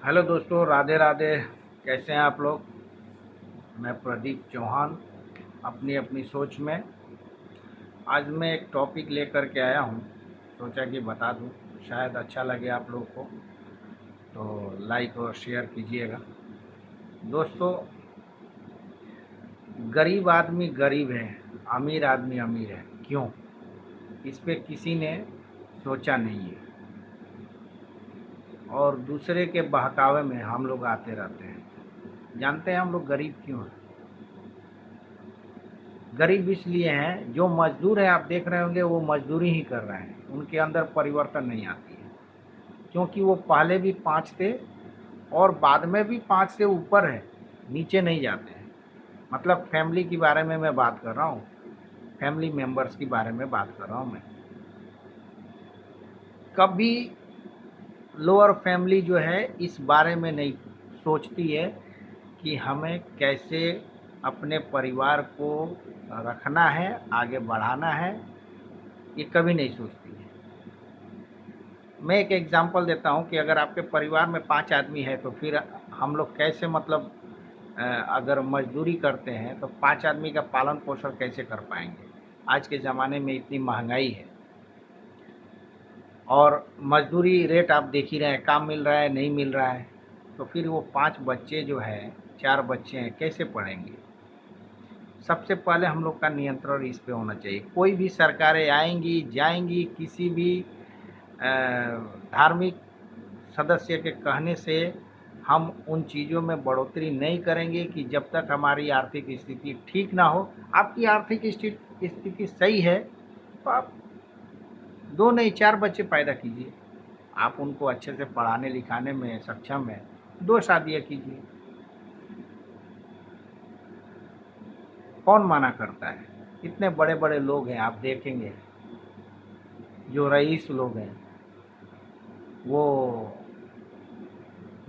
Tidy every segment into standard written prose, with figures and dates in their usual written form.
Hello दोस्तों, राधे राधे। कैसे हैं आप लोग? मैं प्रदीप चौहान, अपनी अपनी सोच में। आज मैं एक टॉपिक लेकर के आया हूं, सोचा कि बता दूं, शायद अच्छा लगे आप लोगों को, तो लाइक और शेयर कीजिएगा। दोस्तों, गरीब आदमी गरीब है, अमीर आदमी अमीर है, क्यों? इस पे किसी ने सोचा नहीं है और दूसरे के बहकावे में हम लोग आते रहते हैं। जानते हैं हम लोग गरीब क्यों हैं? गरीब इसलिए हैं, जो मजदूर है, आप देख रहे होंगे, वो मजदूरी ही कर रहे हैं, उनके अंदर परिवर्तन नहीं आती है, क्योंकि वो पहले भी 5 थे और बाद में भी 5 से ऊपर है, नीचे नहीं जाते हैं। मतलब फैमिली के बारे में मैं बात कर रहा हूँ, फैमिली मेंबर्स के बारे में बात कर रहा हूँ मैं। कभी लोअर फैमिली जो है इस बारे में नहीं सोचती है कि हमें कैसे अपने परिवार को रखना है, आगे बढ़ाना है, ये कभी नहीं सोचती है। मैं एक एग्जांपल देता हूँ कि अगर आपके परिवार में 5 आदमी है तो फिर हम लोग कैसे, मतलब अगर मजदूरी करते हैं तो 5 आदमी का पालन पोषण कैसे कर पाएंगे? आज के ज़माने में इतनी महंगाई है और मजदूरी रेट आप देख ही रहे हैं, काम मिल रहा है नहीं मिल रहा है, तो फिर वो 5 बच्चे जो है, 4 बच्चे हैं, कैसे पढ़ेंगे? सबसे पहले हम लोग का नियंत्रण इस पे होना चाहिए। कोई भी सरकारें आएंगी जाएंगी, किसी भी धार्मिक सदस्य के कहने से हम उन चीज़ों में बढ़ोतरी नहीं करेंगे कि जब तक हमारी आर्थिक स्थिति ठीक ना हो। आपकी आर्थिक स्थिति सही है तो आप 2 नहीं 4 बच्चे पैदा कीजिए। आप उनको अच्छे से पढ़ाने लिखाने में सक्षम हैं, 2 शादियाँ कीजिए। कौन मना करता है? इतने बड़े बड़े लोग हैं, आप देखेंगे जो रईस लोग हैं, वो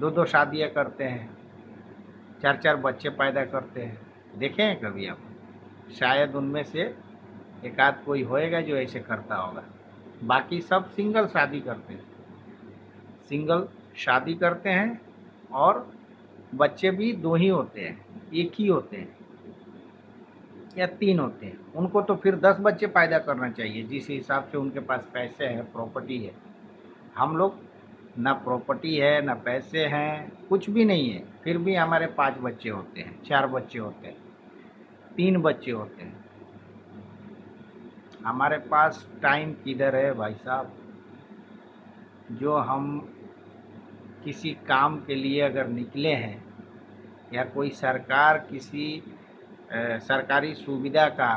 2 शादियाँ करते हैं, 4 बच्चे पैदा करते हैं। देखे हैं कभी आप? शायद उनमें से एक आध कोई होएगा जो ऐसे करता होगा, बाकी सब सिंगल शादी करते हैं। सिंगल शादी करते हैं और बच्चे भी 2 ही होते हैं, 1 ही होते हैं या 3 होते हैं। उनको तो फिर 10 बच्चे पैदा करना चाहिए, जिस हिसाब से उनके पास पैसे हैं, प्रॉपर्टी है। हम लोग ना प्रॉपर्टी है, ना पैसे हैं, कुछ भी नहीं है, फिर भी हमारे 5 बच्चे होते हैं, 4 बच्चे होते हैं, 3 बच्चे होते हैं। हमारे पास टाइम किधर है भाई साहब? जो हम किसी काम के लिए अगर निकले हैं या कोई सरकार किसी सरकारी सुविधा का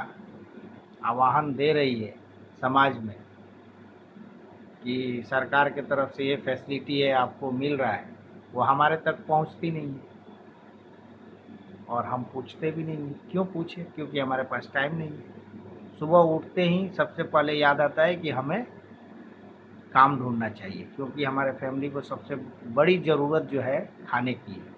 आह्वान दे रही है समाज में कि सरकार की तरफ से ये फैसिलिटी है, आपको मिल रहा है, वो हमारे तक पहुंचती नहीं है और हम पूछते भी नहीं हैं। क्यों पूछे? क्योंकि हमारे पास टाइम नहीं है। सुबह उठते ही सबसे पहले याद आता है कि हमें काम ढूंढना चाहिए, क्योंकि हमारे फैमिली को सबसे बड़ी ज़रूरत जो है खाने की है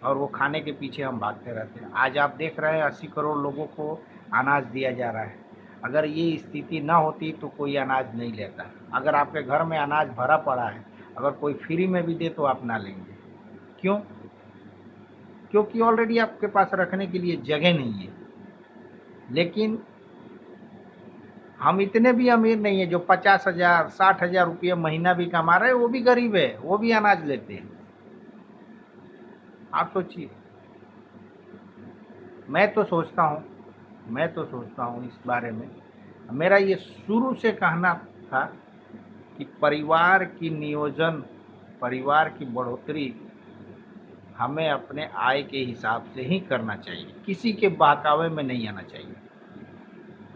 और वो खाने के पीछे हम भागते रहते हैं। आज आप देख रहे हैं 80 करोड़ लोगों को अनाज दिया जा रहा है। अगर ये स्थिति ना होती तो कोई अनाज नहीं लेता। अगर आपके घर में अनाज भरा पड़ा है, अगर कोई फ्री में भी दे तो आप ना लेंगे। क्यों? क्योंकि ऑलरेडी आपके पास रखने के लिए जगह नहीं है। लेकिन हम इतने भी अमीर नहीं है, जो 50,000 60,000 रुपये महीना भी कमा रहे हैं, वो भी गरीब है, वो भी अनाज लेते हैं। आप सोचिए। मैं तो सोचता हूँ इस बारे में, मेरा ये शुरू से कहना था कि परिवार की नियोजन, परिवार की बढ़ोतरी हमें अपने आय के हिसाब से ही करना चाहिए, किसी के बहकावे में नहीं आना चाहिए।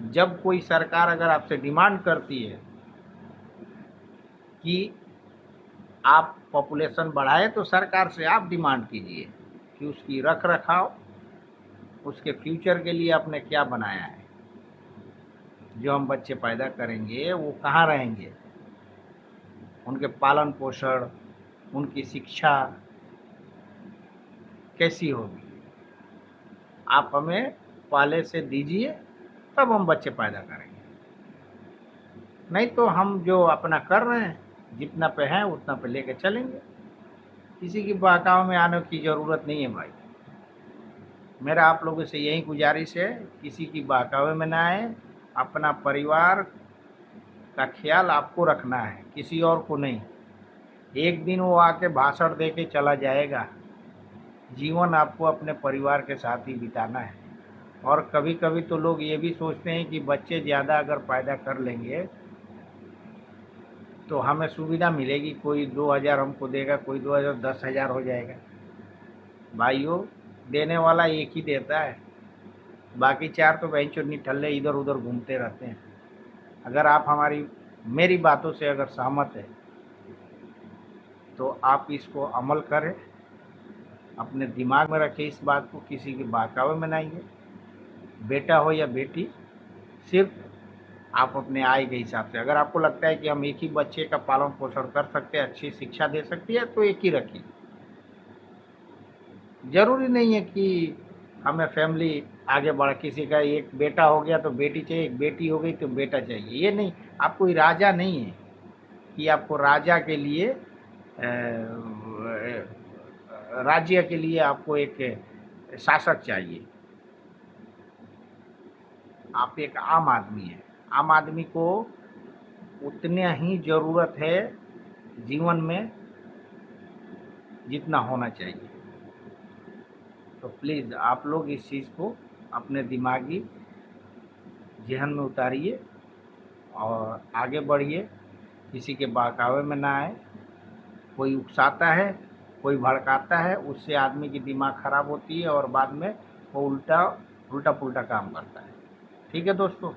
जब कोई सरकार अगर आपसे डिमांड करती है कि आप पॉपुलेशन बढ़ाए, तो सरकार से आप डिमांड कीजिए कि उसकी रख रखाव, उसके फ्यूचर के लिए आपने क्या बनाया है। जो हम बच्चे पैदा करेंगे वो कहाँ रहेंगे, उनके पालन पोषण, उनकी शिक्षा कैसी होगी, आप हमें पहले से दीजिए, तब हम बच्चे पैदा करेंगे। नहीं तो हम जो अपना कर रहे हैं, जितना पे हैं उतना पे लेके चलेंगे। किसी की बहकावे में आने की ज़रूरत नहीं है भाई। मेरा आप लोगों से यही गुजारिश है, किसी की बहकावे में ना आए। अपना परिवार का ख्याल आपको रखना है, किसी और को नहीं। एक दिन वो आके भाषण दे के चला जाएगा, जीवन आपको अपने परिवार के साथ ही बिताना है। और कभी कभी तो लोग ये भी सोचते हैं कि बच्चे ज़्यादा अगर पैदा कर लेंगे तो हमें सुविधा मिलेगी, कोई 2000 हमको देगा, कोई 2000, 10,000 हो जाएगा। भाइयों, देने वाला एक ही देता है, बाकी चार तो बेंचो निठल्ले इधर उधर घूमते रहते हैं। अगर आप मेरी बातों से अगर सहमत है तो आप इसको अमल करें, अपने दिमाग में रखें इस बात को, किसी के बहकावे में नहीं है। बेटा हो या बेटी, सिर्फ आप अपने आय के हिसाब से, अगर आपको लगता है कि हम एक ही बच्चे का पालन पोषण कर सकते हैं, अच्छी शिक्षा दे सकती है, तो एक ही रखिए। ज़रूरी नहीं है कि हमें फैमिली आगे बढ़, किसी का एक बेटा हो गया तो बेटी चाहिए, एक बेटी हो गई तो बेटा चाहिए, ये नहीं। आप कोई राजा नहीं है कि आपको राजा के लिए राज्य के लिए आपको एक शासक चाहिए। आप एक आम आदमी हैं, आम आदमी को उतने ही ज़रूरत है जीवन में जितना होना चाहिए। तो प्लीज़ आप लोग इस चीज़ को अपने दिमागी ज़हन में उतारिए और आगे बढ़िए, किसी के बहकावे में ना आए। कोई उकसाता है, कोई भड़काता है, उससे आदमी की दिमाग ख़राब होती है और बाद में वो उल्टा पुल्टा काम करता है। ठीक है दोस्तों,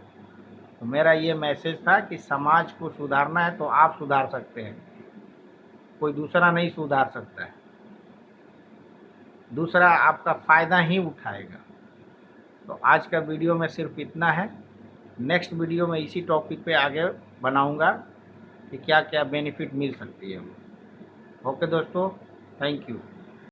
तो मेरा ये मैसेज था कि समाज को सुधारना है तो आप सुधार सकते हैं, कोई दूसरा नहीं सुधार सकता है। दूसरा आपका फ़ायदा ही उठाएगा। तो आज का वीडियो में सिर्फ इतना है। नेक्स्ट वीडियो में इसी टॉपिक पे आगे बनाऊंगा कि क्या क्या बेनिफिट मिल सकती है। ओके दोस्तों, थैंक यू।